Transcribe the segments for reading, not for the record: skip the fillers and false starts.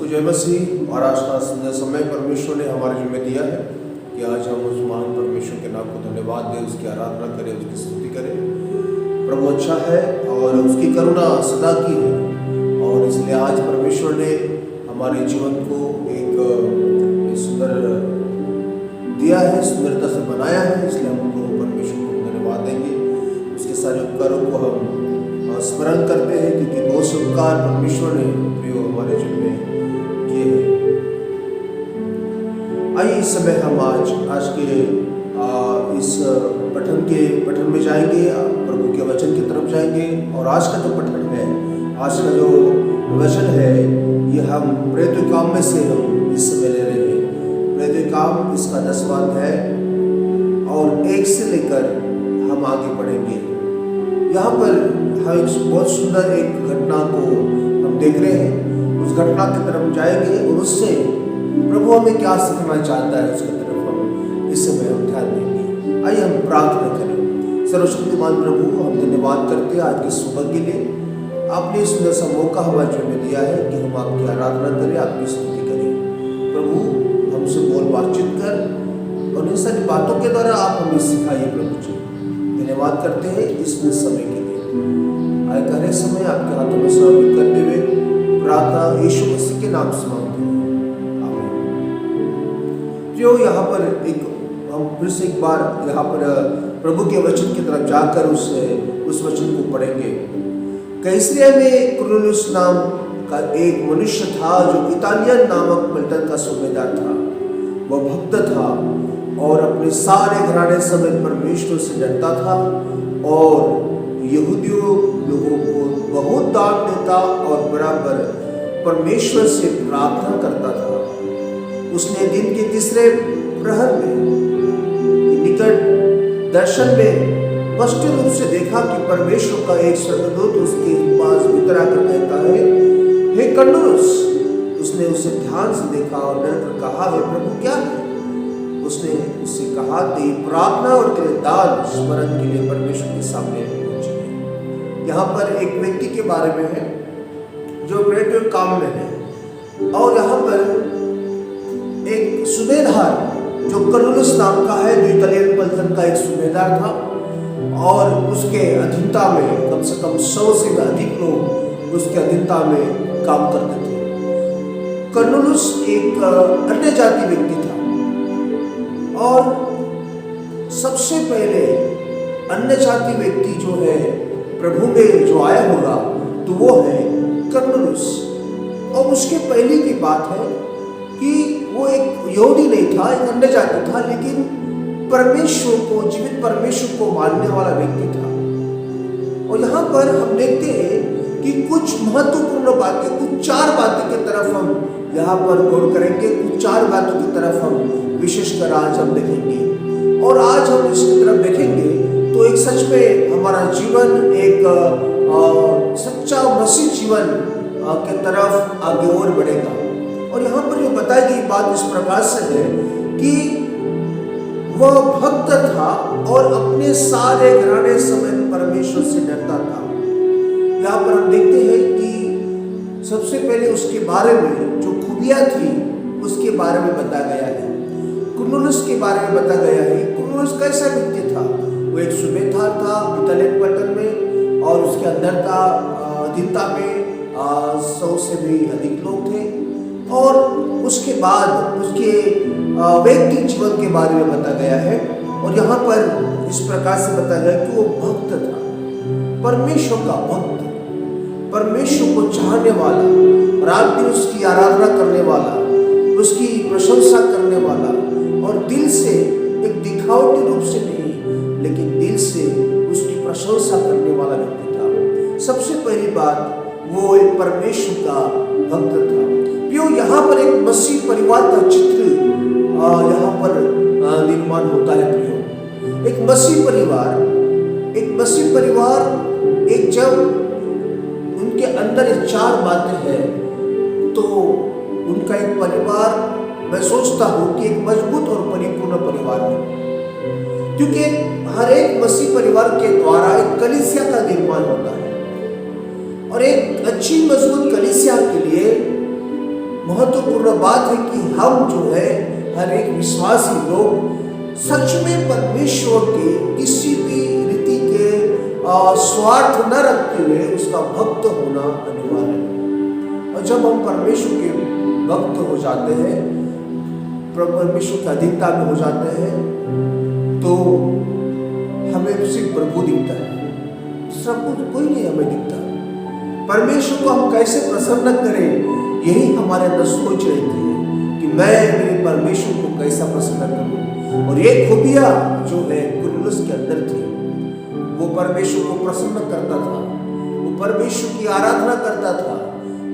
जय मसीह। और आज का सुंदर समय परमेश्वर ने हमारे जिम्मे दिया है कि आज हम उस महान परमेश्वर के नाम को धन्यवाद दें, उसकी आराधना करें, उसकी स्तुति करें। प्रभु अच्छा है और उसकी करुणा सदा की है, और इसलिए आज परमेश्वर ने हमारे जीवन को एक सुंदर दिया है, सुंदरता से बनाया है। इसलिए हम उनको परमेश्वर को धन्यवाद देंगे। उसके सारे उपकारों को हम स्मरण करते हैं, क्योंकि बहुत से उपकार परमेश्वर ने प्रियो हमारे जीवन में किए हैं। आइए इस समय हम आज के इस पठन में जाएंगे, प्रभु के वचन की तरफ जाएंगे। और आज का जो पठन है, आज का जो वचन है, ये हम प्रेरित काम में से हम इस समय ले रहे हैं। प्रेरित काम इसका 10वां अध्याय और 1 से लेकर हम आगे बढ़ेंगे। यहाँ पर हम एक बहुत सुंदर एक घटना को हम देख रहे हैं। उस घटना की तरफ जाएंगे और उससे प्रभु हमें क्या सिखाना चाहता है, उसकी तरफ हम इस समय हम ध्यान देंगे। आइए हम प्रार्थना करें। सर्वशक्तिमान प्रभु, हम धन्यवाद करते हैं आज की सुबह के लिए। आपने इस सुंदर सा मौका हमारे जीवन में दिया है कि हम आपकी आराधना करें, आपकी स्तुति करें। प्रभु हमसे बोल बातचीत कर और इन सारी बातों के द्वारा आप हमें सिखाइए। प्रभु जी धन्यवाद करते हैं इस समय के लिए। आए करे समय आपके हाथों में समर्पित करते हुए प्रार्थना यीशु मसीह के नाम से मांगते हैं, आमीन। जो यहाँ पर हम फिर से एक बार यहाँ पर प्रभु के वचन की तरफ जाकर उस वचन को पढ़ेंगे। कैसरिया में कुरनेलियुस नाम का एक मनुष्य था जो इतालियन नामक पलटन का सूबेदार था। वह भक्त था और अपने सारे घराने समेत परमेश्वर से डरता था और यहूदियों लोगों को बहुत दान देता और बराबर परमेश्वर से प्रार्थना करता था। उसने दिन के तीसरे प्रहर में निकट दर्शन में स्पष्ट रूप से देखा कि परमेश्वर का एक स्वर्गदूत उसके पास भीतर आकर कहता है, हे कुरनेलियुस। उसने उसे ध्यान से देखा और डरकर कहा, हे प्रभु क्या है? उसने उससे कहा, तेरी प्रार्थना और तेरे दान स्मरण के लिए परमेश्वर के सामने पहुंचे हैं। यहाँ पर एक व्यक्ति के बारे में है जो प्रेरित काम में है, और यहाँ पर एक सूबेदार जो कुरनेलियुस नाम का है, जो इतालियन पलटन का एक सूबेदार था, और उसके अधीनता में कम से कम 100 से अधिक लोग उसके अधीनता में काम करते थे। कुरनेलियुस एक अन्य जाति व्यक्ति था, और सबसे पहले अन्य जाति व्यक्ति जो है प्रभु में जो आया होगा तो वो है कुरनेलियुस। और उसके पहले की बात है कि वो एक यहूदी नहीं था, एक अन्य जाति था, लेकिन परमेश्वर को, जीवित परमेश्वर को मानने वाला व्यक्ति था। और यहाँ पर हम देखते हैं कि कुछ महत्वपूर्ण बातें, कुछ 4 बातें की तरफ हम यहाँ पर गौर करेंगे। कुछ 4 बातों की तरफ हम विशेषकर आज हम देखेंगे। और आज हम इसकी तरफ देखेंगे तो एक सच में हमारा जीवन एक सच्चा मसीह जीवन के तरफ आगे और बढ़ेगा। और यहाँ पर जो बताई गई बात इस प्रकार से है कि वह भक्त था और अपने सारे घराने समेत परमेश्वर से डरता था। यहाँ पर हम देखते हैं कि सबसे पहले उसके बारे में जो खूबियाँ थी उसके बारे में बताया गया है। कुरनेलियुस के बारे में बताया गया है। कुरनेलियुस कैसा व्यक्ति था? वो एक सूबेदार था इतालियन पलटन में, और उसके अंदर का अधीनता में 100 से भी अधिक लोग थे। और उसके बाद उसके व्यक्ति जीवन के बारे में बताया गया है। और यहाँ पर इस प्रकार से बताया गया कि वो भक्त था, परमेश्वर का भक्त, परमेश्वर को चाहने वाला, रात दिन उसकी आराधना करने वाला, उसकी प्रशंसा करने वाला, और दिल से, एक दिखावटी रूप से नहीं लेकिन दिल से उसकी प्रशंसा करने वाला व्यक्ति था। सबसे पहली बात, वो एक परमेश्वर का भक्त था। क्यों यहाँ पर एक मसीह परिवार का चित्र यहाँ पर निर्माण होता है। प्रियो, एक मसीह परिवार एक जब उनके अंदर ये 4 बातें हैं तो उनका एक परिवार, मैं सोचता हूँ कि एक मजबूत और परिपूर्ण परिवार है। क्योंकि हर एक मसीह परिवार के द्वारा एक कलीसिया का निर्माण होता है, और एक अच्छी मजबूत कलीसिया के लिए महत्वपूर्ण बात है कि हम जो है हर एक विश्वासी लोग सच में परमेश्वर के किसी भी रीति के स्वार्थ न रखते हुए उसका भक्त होना अनिवार्य है। और जब हम परमेश्वर के भक्त हो जाते हैं, परमेश्वर की अधीनता में हो जाते हैं, तो हमें सिर्फ प्रभु दिखता है, दूसरा कोई नहीं हमें दिखता। परमेश्वर को हम कैसे प्रसन्न करें, यही हमारे अंदर सोच रहती है कि मैं मेरे परमेश्वर को कैसा प्रसन्न करूं। और ये खूबियां जो है कुरनेलियुस के अंदर थी, वो परमेश्वर को प्रसन्न करता था, वो परमेश्वर की आराधना करता था,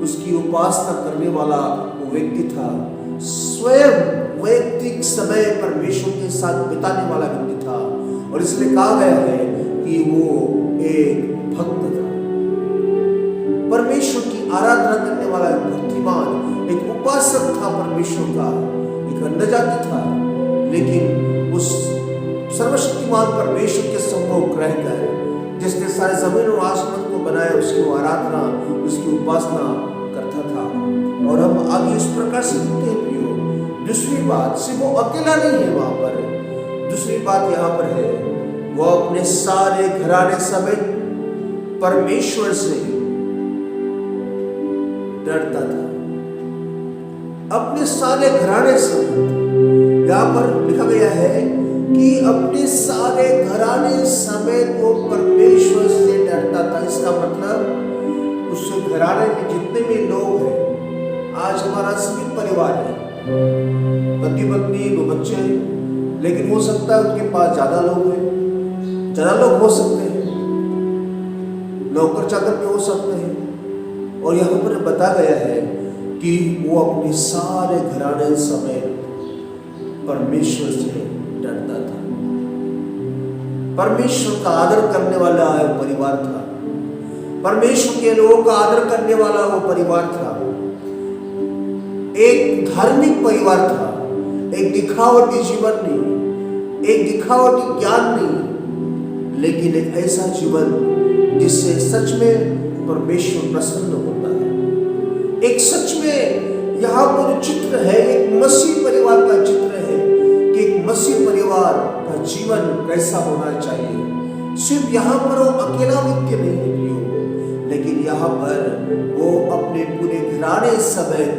उसकी उपासना करने वाला वो व्यक्ति था, स्वयं वैयक्तिक समय परमेश्वर के साथ बिताने वाला व्यक्ति था। और इसलिए कहा गया है कि वो एक भक्त था, परमेश्वर की आराधना करने वाला एक भक्तिमान, एक उपासक था परमेश्वर का, एक अन्यजाति था। लेकिन उस सर्वशक्तिमान परमेश्वर के सम्मुख रहकर, जिसने सारे जमीन और आसमान को बनाया, उसकी आराधना, उसकी उपासना करता था। और हम आगे इस प्रकार से देखते हैं प्रियो। दूसरी बात, सिर्फ वो अकेला नहीं है वहां पर, दूसरी बात यहाँ पर है, वो अपने सारे घराने समेत परमेश्वर से डरता था, अपने सारे घराने समेत। यहाँ पर लिखा गया है कि अपने सारे घराने समेत वो परमेश्वर से डरता था। इसका मतलब उस घराने में जितने भी लोग हैं, आज हमारा सभी परिवार है, पति पत्नी दो बच्चे हैं, लेकिन हो सकता है उनके पास ज्यादा लोग हैं, ज्यादा लोग हो सकते हैं, नौकर चाकर भी हो सकते हैं। और यहाँ पर बता गया है कि वो अपने सारे घराने समेत परमेश्वर से डरता था। परमेश्वर का आदर करने वाला वो परिवार था, परमेश्वर के लोगों का आदर करने वाला वो परिवार था, एक धार्मिक परिवार था, एक दिखावटी जीवन नहीं, एक दिखावटी ज्ञान नहीं, लेकिन एक ऐसा जीवन जिससे सच में परमेश्वर प्रसन्न होता है। एक सच में यहाँ पर चित्र है, एक मसीह परिवार का चित्र है कि एक मसीह परिवार का जीवन कैसा होना चाहिए। सिर्फ यहाँ पर वो अकेला व्यक्ति नहीं है प्रियो, लेकिन यहाँ पर वो अपने पूरे घराने समेत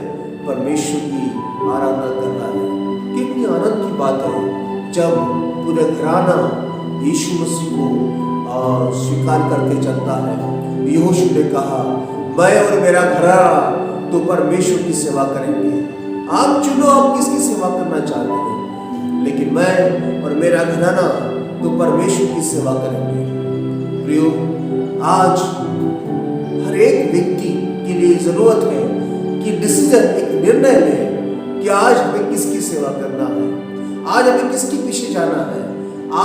परमेश्वर की आराधना कर रहा है। कितनी आनंद की बात है जब पूरे घराना यीशु मसीह को स्वीकार करके चलता है। यहोशू ने कहा, मैं और मेरा घराना तो परमेश्वर की सेवा करेंगे। आप चुनो आप किसकी सेवा करना चाहते हैं, लेकिन मैं और मेरा घराना तो परमेश्वर की सेवा करेंगे। प्रियो, आज हर एक व्यक्ति के लिए जरूरत है कि डिसीजन, एक निर्णय लें कि आज हमें किसकी सेवा करना है, आज हमें किसके पीछे जाना है,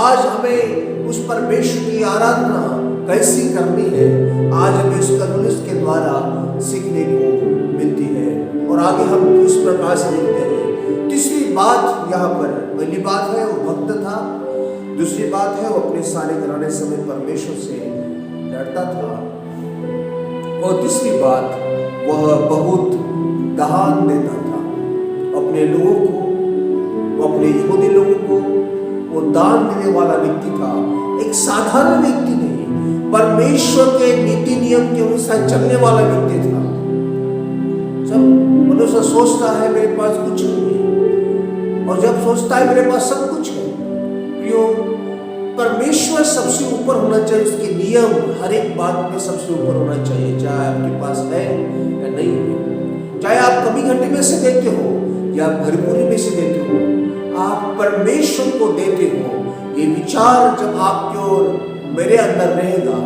आज हमें उस परमेश्वर की आराधना कैसी करनी है। आज हमें उस कुरनेलियुस के द्वारा सीखने को मिलती है। और आगे हम इस प्रकार से देखते हैं। तीसरी बात यहाँ पर, पहली बात है वो भक्त था, दूसरी बात है वो अपने सारे घराने समेत परमेश्वर से डरता था, और तीसरी बात वह बहुत दान देता था अपने लोगों को, अपने यहूदी लोगों को। वो दान देने वाला व्यक्ति था, एक साधारण व्यक्ति नहीं, परमेश्वर के नीति नियम के अनुसार चलने वाला व्यक्ति था। सब मनुष्य सोचता है मेरे पास कुछ नहीं है, और जब सोचता है मेरे पास सब कुछ है, क्यों? परमेश्वर सबसे ऊपर होना चाहिए, उसके नियम हर एक बात में सबसे ऊपर होना चाहिए, चाहे आपके पास है या नहीं है, चाहे आप कमी घंटे में से देते हो या भरपूरी में से देते हो, आप परमेश्वर को देते हो। ये विचार जब आपके और मेरे अंदर रहेगा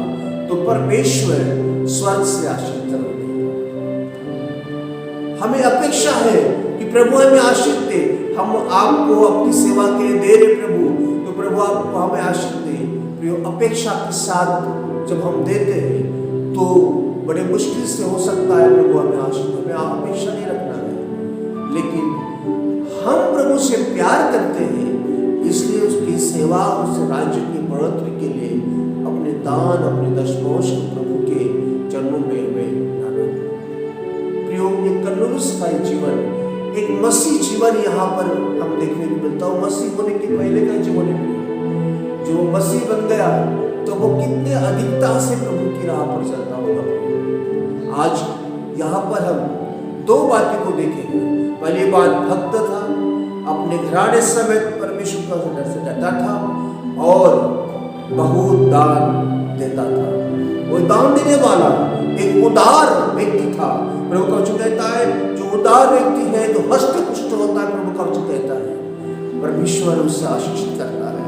तो परमेश्वर स्वर्ग से आशीष करेंगे। हमें अपेक्षा है कि प्रभु हमें आशीष दे, हम आपको अपनी सेवा के लिए दे रहे प्रभु, तो प्रभु आपको हमें आशीष दे। प्रियो, अपेक्षा के साथ जब हम देते हैं तो बड़े मुश्किल से हो सकता है प्रभु हमें आशीष, हमें अपेक्षा नहीं रखना है, लेकिन हम प्रभु से प्यार करते हैं, इसलिए उसकी सेवा, उस राज्य की बढ़ोतरी के लिए अपने दान, अपने दशमांश प्रभु के चरणों में हमें डालना। प्रियो, ये कुरनेलियुस का जीवन एक मसीह जीवन यहाँ पर हम देखने को मिलता है। मसीह होने के पहले का जीवन है, जो मसीह बन गया तो वो कितने अधिकता से प्रभु की राह पर चलता होगा। आज यहाँ पर हम दो बातों को देखेंगे। पहली बात, भक्त था, अपने घराने समेत परमेश्वर का डर से डरता था और बहुत दान देता था। वो दान देने वाला एक उदार व्यक्ति था। प्रभु का वचन कहता है जो उदार व्यक्ति है, जो हष्ट पुष्ट होता है, प्रभु का वचन कहता है परमेश्वर उससे आशीषित करता है।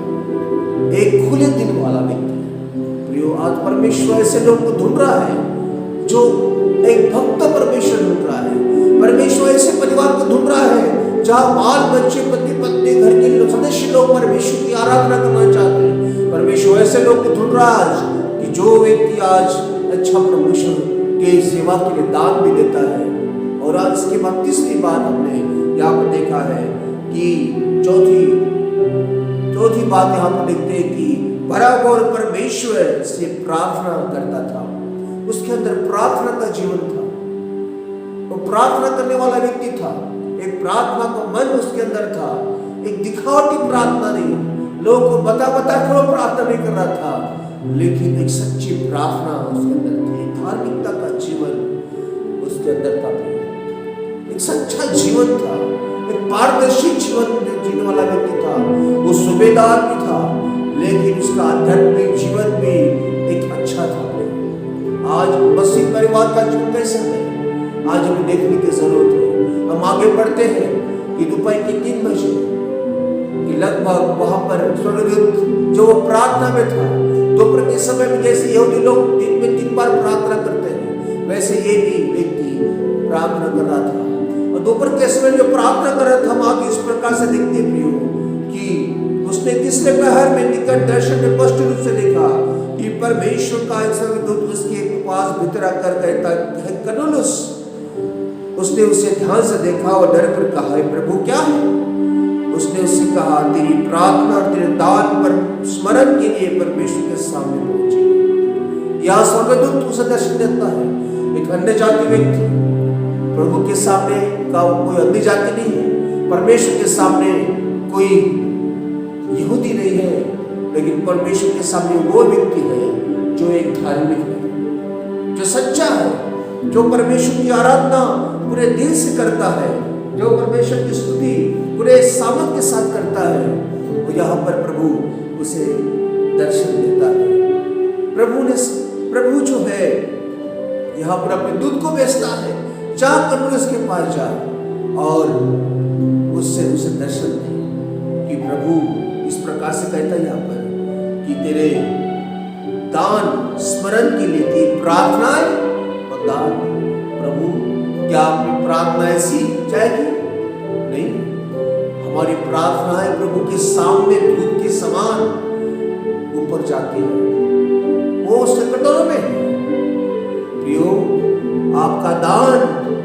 एक खुले दिल वाला व्यक्ति। प्रियो, आज परमेश्वर ऐसे लोग को ढूंढ रहा है जो एक भक्त परमेश्वर ढूंढ रहा है। परमेश्वर ऐसे परिवार को ढूंढ रहा है जहाँ बाल बच्चे, पति पत्नी, घर के सदस्य लोग परमेश्वर की आराधना करना चाहते हैं। परमेश्वर ऐसे लोग को ढूंढ रहा है कि जो व्यक्ति आज अच्छा परमेश्वर के सेवा के लिए दान भी देता है। और आज इसके बाद तीसरी बात हमने यहाँ पर देखा है कि चौथी बात यहाँ पर देखते हैं कि बराबर परमेश्वर से प्रार्थना करता था। उसके अंदर प्रार्थना का जीवन था। वो प्रार्थना करने वाला व्यक्ति था। एक प्रार्थना का मन उसके अंदर था। एक दिखावटी प्रार्थना नहीं, लोगों को बता कर वो प्रार्थना नहीं कर रहा था, लेकिन एक सच्ची प्रार्थना उसके अंदर थी। धार्मिकता का जीवन उसके अंदर था। एक सच्चा जीवन था, एक पारदर्शी जीवन जीने वाला व्यक्ति था। वो सूबेदार भी था, लेकिन उसका आध्यात्मिक जीवन भी एक अच्छा था। आज मसीह परिवार का जीवन कैसा है, आज हमें देखने की जरूरत है। हम आगे बढ़ते हैं कि दोपहर के 3 बजे कि लगभग वहां पर स्वर्गदूत जो प्रार्थना में था, दोपहर के समय में जैसे यहूदी लोग दिन में 3 बार प्रार्थना करते हैं, वैसे ये भी व्यक्ति प्रार्थना कर रहा था। और दोपहर के समय जो प्रार्थना कर रहा था, हम आगे इस प्रकार से देखते प्रियो कि उसने तीसरे पहर में निकट दर्शन में स्पष्ट रूप से देखा कि परमेश्वर का एक स्वर्गदूत उसके पास भीतर आकर कहता है कर्नेलियुस। उसने उसे ध्यान से देखा और डर कर कहा, प्रभु क्या है? उसने उससे कहा, तेरी प्रार्थना और तेरे दान पर स्मरण के लिए परमेश्वर के सामने पहुंची। यह स्वर्गदूत उसे दर्शन देता है। एक अन्य जाति व्यक्ति प्रभु के सामने का कोई अन्य जाति नहीं है, परमेश्वर के सामने कोई यहूदी नहीं है, लेकिन परमेश्वर के सामने वो व्यक्ति है जो एक धार्मिक है, जो सच्चा है, जो परमेश्वर की आराधना पूरे दिल से करता है, जो परमेश्वर की स्तुति पूरे सामर्थ के साथ करता है। वो यहाँ पर प्रभु उसे दर्शन देता है। प्रभु जो है यहाँ पर अपने दूत को भेजता है, जा कर्नेलियुस के पास जा और उससे उसे दर्शन दे कि प्रभु इस प्रकार से कहता है यहाँ पर कि तेरे दान स्मरण के लिए तेरी प्रार्थनाएं और दान। प्रभु क्या आपकी प्रार्थना ऐसी जाएगी? नहीं, हमारी प्रार्थनाएं प्रभु के सामने धूप के समान ऊपर जाती है, वो संकटों में है। प्रियो, आपका दान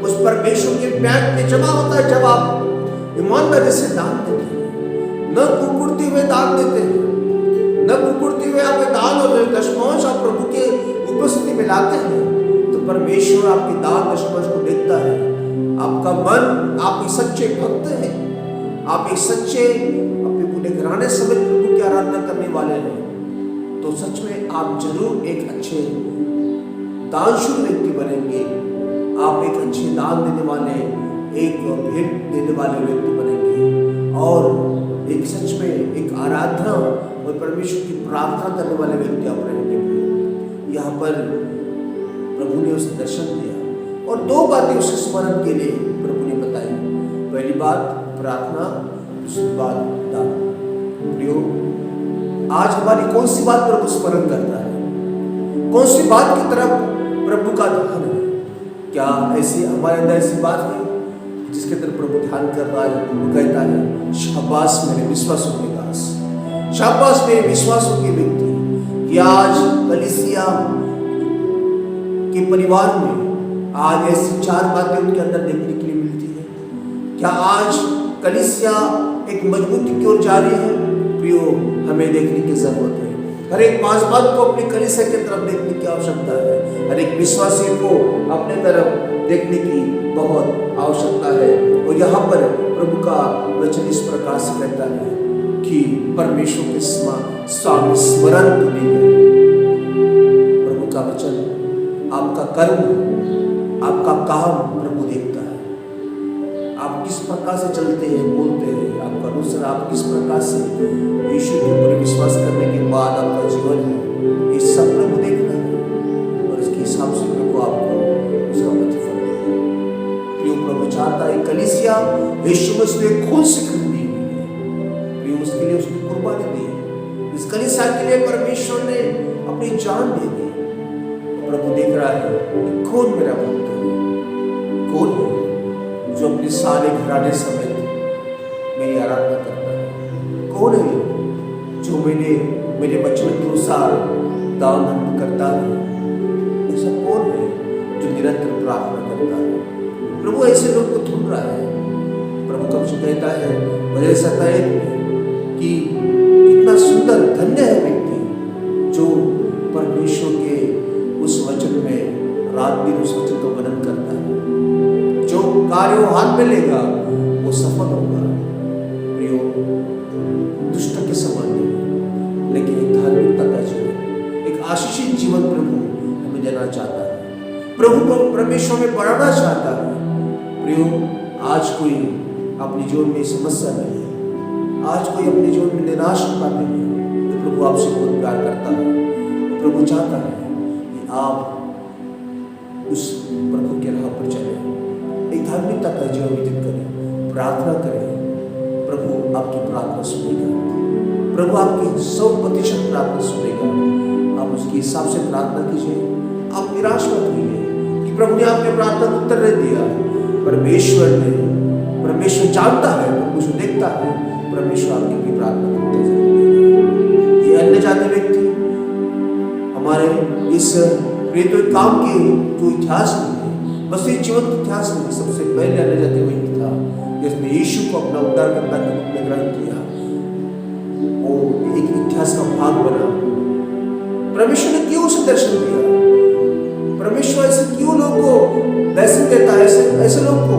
उस परमेश्वर के बैंक में जमा होता है जब आप ईमानदारी से दान देते हैं, न कुकुरते हुए दान देते हैं, न कुकुरते हुए आप दान और दशमांश आप प्रभु के उपस्थिति में लाते हैं, तो परमेश्वर आपके दान दशमांश को देखता है। आपका मन, आप एक सच्चे भक्त हैं, आप एक सच्चे अपने पूरे घराने समेत प्रभु की आराधना करने वाले हैं, तो सच में आप जरूर एक अच्छे दानशूर व्यक्ति बनेंगे। आप एक अच्छे दान देने वाले, एक भेंट देने वाले व्यक्ति बनेंगे और एक सच में एक आराधना और परमेश्वर की प्रार्थना करने वाले व्यक्ति आप रहेंगे। यहाँ पर प्रभु ने उसे दर्शन दिया और 2 बातें उसे स्मरण के लिए प्रभु ने बताई। पहली बात प्रार्थना, दूसरी बात दान। प्रियो, आज हमारी कौन सी बात प्रभु स्मरण करता है? कौन सी बात की तरफ प्रभु का ध्यान है? क्या ऐसी हमारे अंदर ऐसी बात है जिसके तरफ प्रभु ध्यान कर रहा है? वो कहता है, शाबाश मेरे विश्वासों के दास, शाबाश मेरे विश्वासों के व्यक्ति, कि आज कलीसिया के परिवार में आज ऐसी 4 बातें उनके अंदर देखने के लिए मिलती है। क्या आज कलीसिया एक मजबूती की ओर जा रही है? प्रियो, हमें देखने की जरूरत है। हर एक पासवान को अपनी कलीसिया की तरफ देखने की आवश्यकता है। हर एक विश्वासी को अपने तरफ देखने की बहुत आवश्यकता है। और यहाँ पर प्रभु का वचन इस प्रकार से कहता है कि परमेश्वर के स्वामी स्मरण तो नहीं है। प्रभु का वचन, आपका कर्म, आपका काम प्रभु देखता है। आप किस प्रकार से चलते हैं, बोलते हैं, आपका अनुसार आप किस प्रकार से यीशु के ऊपर विश्वास करने के बाद आपका जीवन है, ये सब प्रभु देख रहा है। और इसके हिसाब से प्रभु आपको उसका प्रतिफल देगा। प्रियो, प्रभु चाहता है कलीसिया यीशु मसीह खून से खरीदी हुई है। प्रियो, उसके लिए उसकी कुर्बानी दी। इस कलीसिया के लिए परमेश्वर ने अपनी जान दे दी। प्रभु देख रहा है कि कौन मेरा भक्त है, कौन है जो अपने सारे घराने समेत मेरी आराधना करता है, कौन है जो मेरे वचन के अनुसार दान धर्म करता है, ऐसा कौन है जो निरंतर प्रार्थना करता है। प्रभु ऐसे लोग को ढूंढ रहा है। प्रभु कब से कहता है भजन 27 में कि कितना सुंदर धन्य है व्यक्ति जो परमेश्वर के उस वचन में रात दिन उस वचन को मनन करता है, जो कार्य वो हाथ में लेगा वो सफल होगा। प्रियो, दुष्ट के समान नहीं, लेकिन एक धार्मिकता का जीवन, एक आशीषित जीवन प्रभु हमें देना चाहता है। प्रभु को परमेश्वर में बढ़ाना चाहता है। प्रियो, आज कोई अपने जीवन में समस्या नहीं है, आज कोई अपने जीवन में निराश होता नहीं है, तो प्रभु आपसे बहुत प्यार करता है। प्रभु चाहता है कि आप उस प्रभु के राह पर चले, एक धार्मिकता का जीवन व्यतीत करें, प्रार्थना करें। प्रभु आपकी प्रार्थना सुनेगा, प्रभु आपकी 100% प्रार्थना सुनेगा। आप उसके हिसाब से प्रार्थना कीजिए। आप निराश मत होइए कि प्रभु ने आपके प्रार्थना को उत्तर नहीं दिया। परमेश्वर जानता है, प्रभु उसे देखता है। परमेश्वर आपकी भी प्रार्थना को उत्तर जरूर देगा। ये अन्य जाति व्यक्ति हमारे इस प्रेरित काम के जो इतिहास में बस ये जीवन के इतिहास में सबसे पहले अन्य जाति व्यक्ति था जिसने यीशु को अपना उद्धारकर्ता के रूप में ग्रहण किया। वो एक इतिहास का भाग बना। परमेश्वर ने क्यों उसे दर्शन दिया? परमेश्वर ऐसे क्यों लोगों को दर्शन देता है? ऐसे लोग को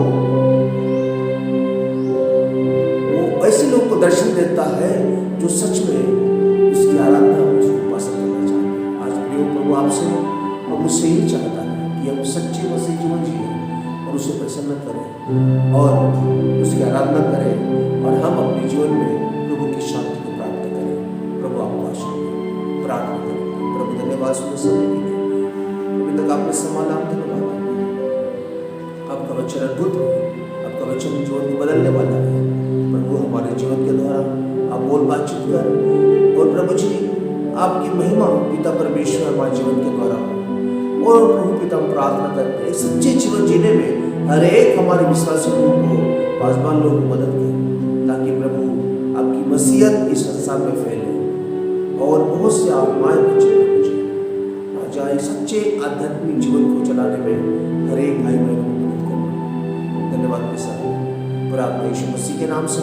वो ऐसे लोग को दर्शन देता है जो सच में उसकी आराधना, उसकी उपासना करना चाहते हैं। आज प्रिय प्रभु आपसे और मुझसे ही चाहता है कि हम सच्चे मसीह जीवन जिए और उसे प्रसन्न करें और उसकी आराधना करें और हम अपने जीवन में प्रभु की शांति को प्राप्त करें। प्रभु आपको आशीष दे। प्रार्थना करें। प्रभु धन्यवाद सुनने समय के लिए, अभी तक आपने संभाला, आप धन्यवाद। आपका वचन अद्भुत है, आपका वचन जीवन को बदलने वाला है। प्रभु हमारे जीवन के द्वारा आप बोल बातचीत कर और प्रभु जी आपकी महिमा पिता परमेश्वर हमारे जीवन के द्वारा हो। और प्रभु पिता हम प्रार्थना करते हैं सच्चे जीवन जीने में हर एक हमारे विश्वासी लोगों को, पासवान लोगों को मदद करें, ताकि प्रभु आपकी मसीहत इस संसार में फैले और बहुत से आत्माएं बच्चे आ जाए सच्चे आध्यात्मिक जीवन को चलाने में हर एक भाई बहन को मदद करना। धन्यवाद के साथ प्रार्थना यीशु मसीह के नाम से।